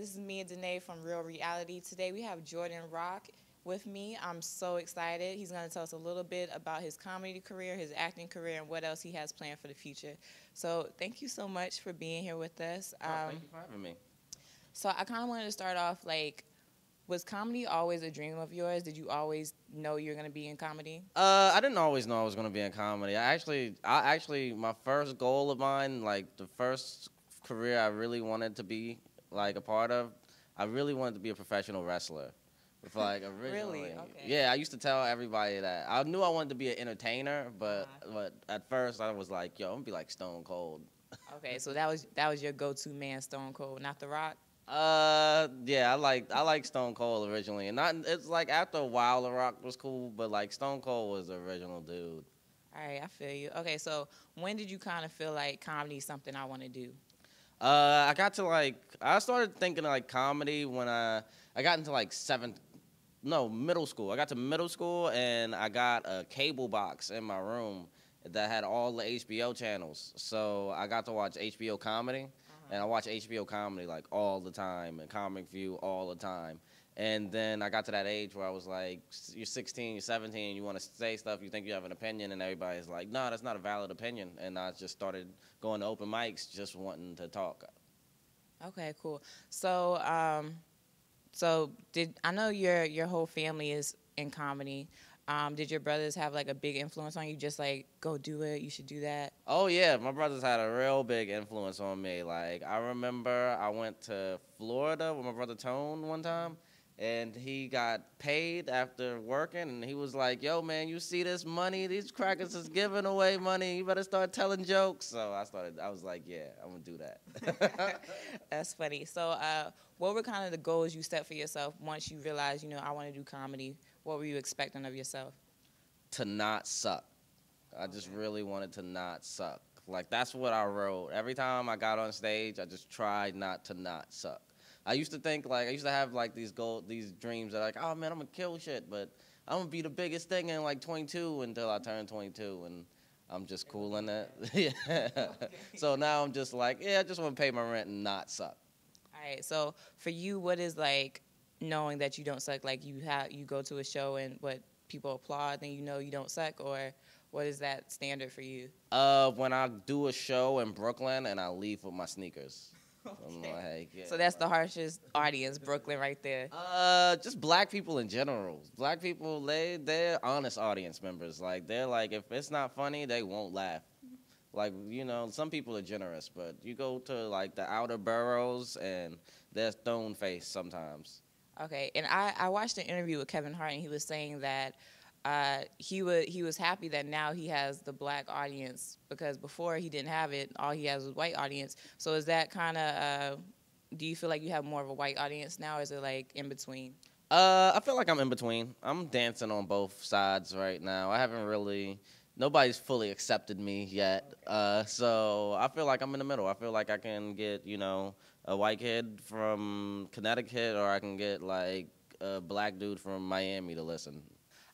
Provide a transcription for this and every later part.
this is Meah Denee from Real Reality. Today we have Jordan Rock with me. I'm so excited. He's going to tell us a little bit about his comedy career, his acting career, and what else he has planned for the future. So thank you so much for being here with us. Thank you for having me. So I kind of wanted to start off like, was comedy always a dream of yours? Did you always know you were going to be in comedy? I didn't always know I was gonna be in comedy. My first goal of mine, like the first career I really wanted to be like a part of, I really wanted to be a professional wrestler. With like originally, Really? Okay. yeah, I used to tell everybody that I knew I wanted to be an entertainer, but at first I was like, yo, I'm gonna be like Stone Cold. Okay, so that was your go-to man, Stone Cold, not The Rock? Yeah, I like Stone Cold originally, and not it's like after a while, The Rock was cool, but like Stone Cold was the original dude. All right, I feel you. Okay, so when did you kind of feel like comedy is something I want to do? I started thinking like comedy when I got into like middle school. I got to middle school and I got a cable box in my room that had all the HBO channels. So I got to watch HBO comedy, and I watch HBO comedy like all the time and Comic View all the time. And then I got to that age where I was like, you're 16, you're 17, you want to say stuff, you think you have an opinion, and everybody's like, no, that's not a valid opinion. And I just started going to open mics just wanting to talk. Okay, cool. So, so did I know your whole family is in comedy? Did your brothers have like a big influence on you? Just like go do it, you should do that. Oh yeah, my brothers had a real big influence on me. Like I remember I went to Florida with my brother Tone one time, and he got paid after working, and he was like, "Yo, man, you see this money? These crackers is giving away money. You better start telling jokes." So I was like, "Yeah, I'm gonna do that." That's funny. So, what were kind of the goals you set for yourself once you realized, I want to do comedy? What were you expecting of yourself? To not suck. I just really wanted to not suck. Like that's what I wrote. Every time I got on stage, I just tried not to not suck. I used to think like I used to have like these dreams that like, oh man, I'm gonna kill shit, but I'm gonna be the biggest thing in like 22 until I turn 22, and I'm just cool in that. Yeah. So now I'm just like, yeah, I just want to pay my rent and not suck. All right. So for you, what is like knowing that you don't suck? Like you go to a show and what people applaud, then you know you don't suck, or what is that standard for you? When I do a show in Brooklyn and I leave with my sneakers. I'm Okay. like, yeah. So that's the harshest audience, Brooklyn, right there. Just black people in general. Black people, they're honest audience members. Like they're like, if it's not funny, they won't laugh. Like some people are generous, but you go to like the outer boroughs and they're stone faced sometimes. Okay, and I watched an interview with Kevin Hart, and he was saying that he was happy that now he has the black audience because before he didn't have it. All he has was white audience. So is that kind of do you feel like you have more of a white audience now, or is it like in between? I feel like I'm in between. I'm dancing on both sides right now. I haven't really, nobody's fully accepted me yet. So I feel like I'm in the middle. I feel like I can get, a white kid from Connecticut, or I can get like a black dude from Miami to listen.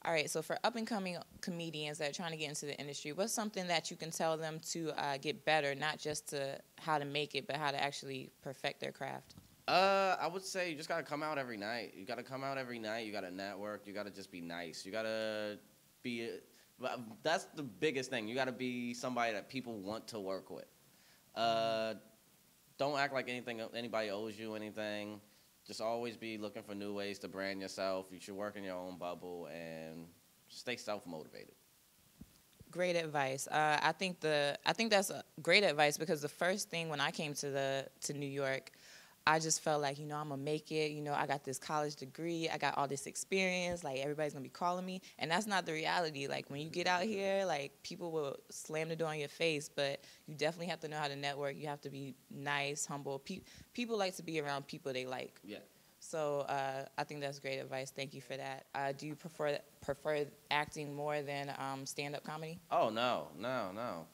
All right, so for up and coming comedians that are trying to get into the industry, what's something that you can tell them to get better, not just to how to make it, but how to actually perfect their craft? I would say you just gotta come out every night. You gotta come out every night. You gotta network. You gotta just be nice. You gotta be. That's the biggest thing. You gotta be somebody that people want to work with. Uh, don't act like anybody owes you anything. Just always be looking for new ways to brand yourself. You should work in your own bubble and stay self-motivated. Great advice. I think that's great advice because the first thing when I came to New York, I just felt like, I'm gonna make it. I got this college degree, I got all this experience, like everybody's gonna be calling me, and that's not the reality. Like when you get out here, like people will slam the door in your face, but you definitely have to know how to network. You have to be nice, humble. People like to be around people they like. Yeah. So I think that's great advice. Thank you for that. Do you prefer acting more than stand-up comedy? Oh no.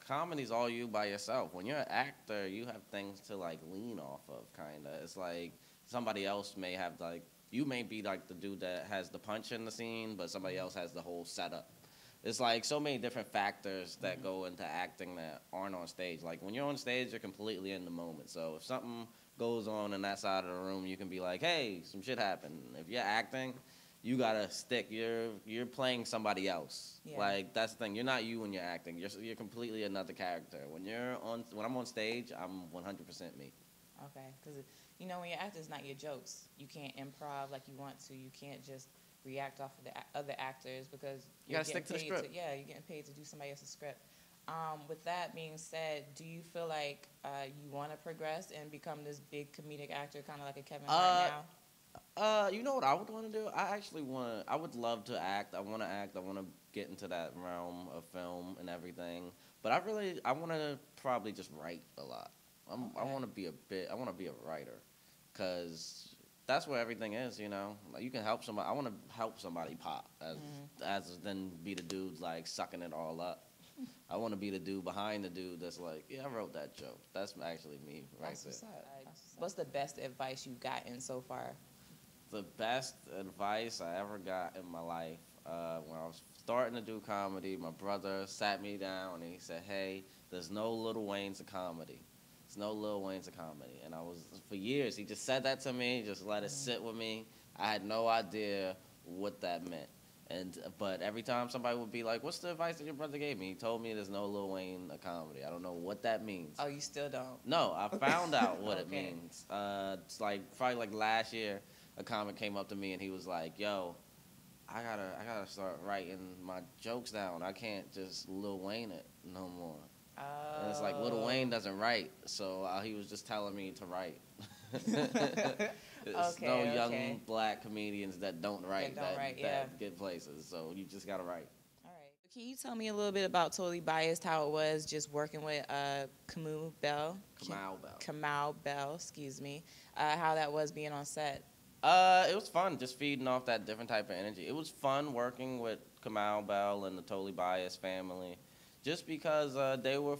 Comedy's all you by yourself. When you're an actor, you have things to like lean off of, kinda. It's like somebody else may have like you may be like the dude that has the punch in the scene, but somebody else has the whole setup. It's like so many different factors that go into acting that aren't on stage. Like when you're on stage, you're completely in the moment. So if something goes on in that side of the room, you can be like, hey, some shit happened. If you're acting, you gotta stick. You're playing somebody else. Yeah. Like that's the thing. You're not you when you're acting. You're completely another character. When I'm on stage, I'm 100% me. Okay, because you know when you're acting, it's not your jokes. You can't improv like you want to. You can't just react off of the other actors because You gotta stick to the script. Yeah, you're getting paid to do somebody else's script. With that being said, do you feel like you want to progress and become this big comedic actor, kind of like a Kevin Hart now? You know what I would want to do? I would love to act. I want to act. I want to get into that realm of film and everything. But I want to probably just write a lot. I want to be a writer, cause that's where everything is. You know, like you can help somebody. I want to help somebody pop as then be the dude like sucking it all up. I want to be the dude behind the dude that's like, yeah, I wrote that joke. That's actually me right there. What's the best advice you've gotten so far? The best advice I ever got in my life, when I was starting to do comedy, my brother sat me down and he said, hey, there's no Lil Wayne's of comedy. There's no Lil Wayne's of comedy. And for years, he just said that to me, just let it sit with me. I had no idea what that meant. But every time somebody would be like, what's the advice that your brother gave me? He told me there's no Lil Wayne of comedy. I don't know what that means. Oh, you still don't? No, I found out what it means. It's like probably like last year, a comic came up to me and he was like, yo, I gotta start writing my jokes down. I can't just Lil Wayne it no more. Oh. And it's like Lil Wayne doesn't write, so he was just telling me to write. There's no young black comedians that don't write that get places, so you just gotta write. All right. Can you tell me a little bit about Totally Biased, how it was just working with Kamau Bell, excuse me, how that was being on set? It was fun, just feeding off that different type of energy. It was fun working with Kamau Bell and the Totally Biased family, just because they were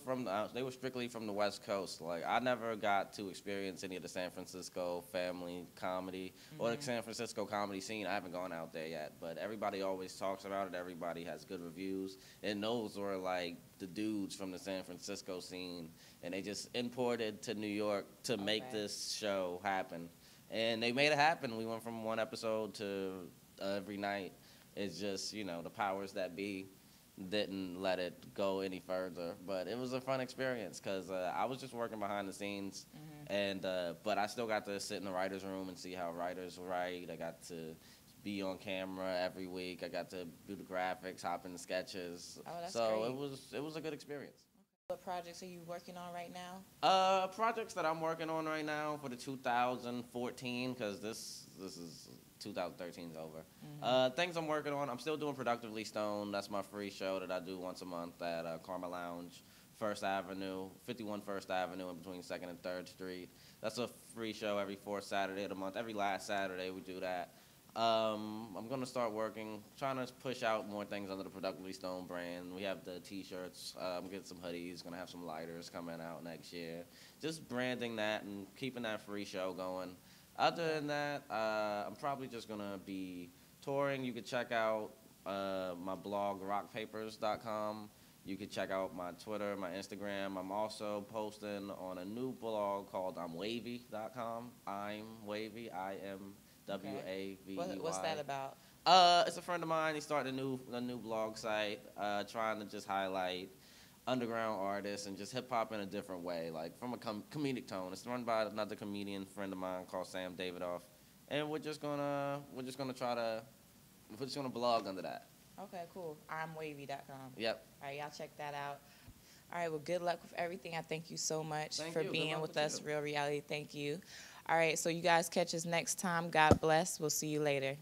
strictly from the West Coast. Like I never got to experience any of the San Francisco family comedy or the San Francisco comedy scene. I haven't gone out there yet, but everybody always talks about it. Everybody has good reviews, and those were like the dudes from the San Francisco scene, and they just imported to New York to make this show happen. And they made it happen. We went from one episode to every night. It's just, you know, the powers that be didn't let it go any further. But it was a fun experience because I was just working behind the scenes. But I still got to sit in the writer's room and see how writers write. I got to be on camera every week. I got to do the graphics, hop in the sketches. Oh, that's so great. it was a good experience. What projects are you working on right now? Projects that I'm working on right now for the 2014, because this is 2013's over. Things I'm working on, I'm still doing Productively Stoned. That's my free show that I do once a month at Karma Lounge, 51 First Avenue in between 2nd and 3rd Street. That's a free show every fourth Saturday of the month. Every last Saturday we do that. I'm going to start trying to push out more things under the Productively Stoned brand. We have the T-shirts. I'm getting some hoodies. Going to have some lighters coming out next year. Just branding that and keeping that free show going. Other than that, I'm probably just going to be touring. You can check out my blog, rockpapers.com. You can check out my Twitter, my Instagram. I'm also posting on a new blog called imwavy.com. I'm Wavy, WAVEY. What's that about? It's a friend of mine. He started a new blog site, trying to just highlight underground artists and just hip hop in a different way, like from a comedic tone. It's run by another comedian friend of mine called Sam Davidoff, and we're just gonna blog under that. Okay, cool. I'mWavy.com. Yep. All right, y'all check that out. All right, well, good luck with everything. I thank you so much for being with us, Real Reality. Thank you. All right, so you guys catch us next time. God bless. We'll see you later.